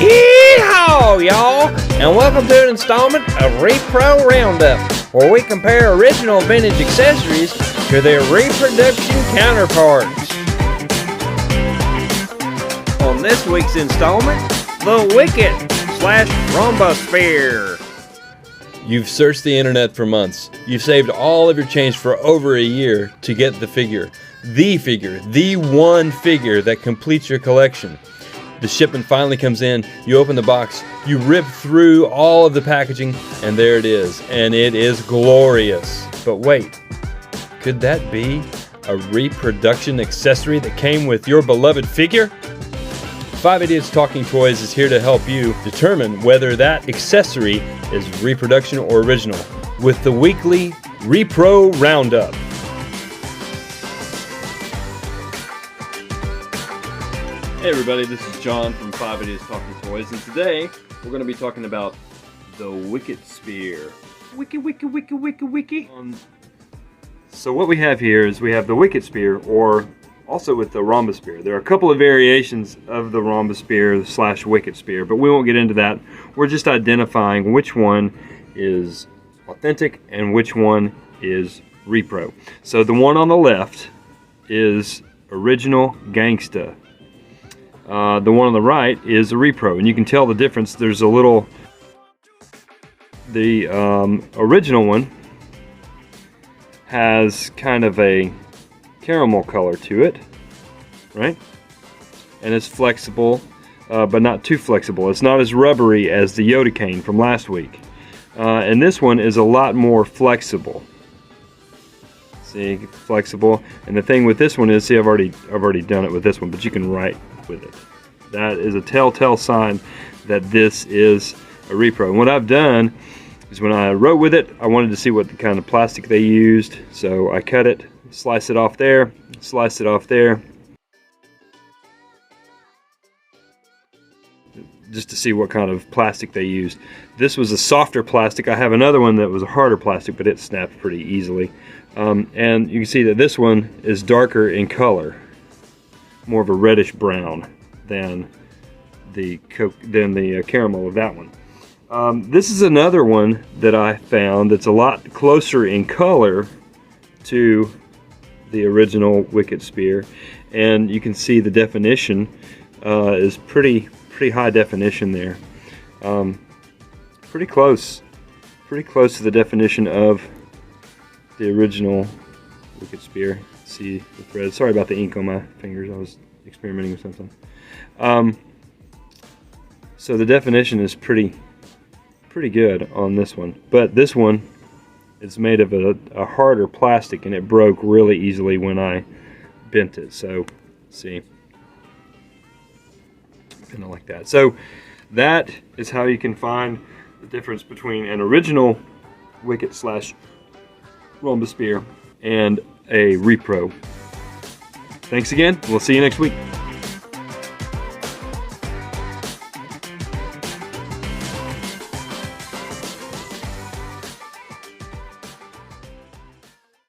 Yee-haw, y'all, and welcome to an installment of REPRO Roundup, where we compare original vintage accessories to their reproduction counterparts. On this week's installment, the Wicket Spear. You've searched the internet for months. You've saved all of your change for over a year to get the figure, the one figure that completes your collection. The shipment finally comes in, you open the box, you rip through all of the packaging, and there it is. And it is glorious. But wait, could that be a reproduction accessory that came with your beloved figure? 5 Idiots Talking Toys is here to help you determine whether that accessory is reproduction or original with the weekly REPRO Roundup. Hey everybody, this is John from 5 Idiots Talking Toys, and today we're going to be talking about the Wicket Spear. Wiki. So what we have here is we have the Wicket Spear, or also with the Rhombus Spear. There are a couple of variations of the Rhombus Spear / Wicket Spear, but we won't get into that. We're just identifying which one is authentic and which one is repro. So the one on the left is original Gangsta. The one on the right is a repro, and you can tell the difference. There's a little, the original one has kind of a caramel color to it, right? And it's flexible, but not too flexible. It's not as rubbery as the Yoda cane from last week. And this one is a lot more flexible. See, flexible. And the thing with this one is, see, I've already done it with this one, but you can write with it. That is a telltale sign that this is a repro. And what I've done is, when I wrote with it, I wanted to see what the kind of plastic they used, so I cut it, slice it off there, slice it off there, just to see what kind of plastic they used. This was a softer plastic. I have another one that was a harder plastic, but it snapped pretty easily. And you can see that this one is darker in color, more of a reddish brown than the caramel of that one. This is another one that I found that's a lot closer in color to the original Wicket Spear, and you can see the definition is pretty high definition there. Pretty close to the definition of the original Wicket Spear. See the thread. Sorry about the ink on my fingers. I was experimenting with something. So the definition is pretty good on this one, but this one is made of a harder plastic, and it broke really easily when I bent it. So see, kind of like that. So that is how you can find the difference between an original Wicket / Rhombus Spear and a repro. Thanks again. We'll see you next week.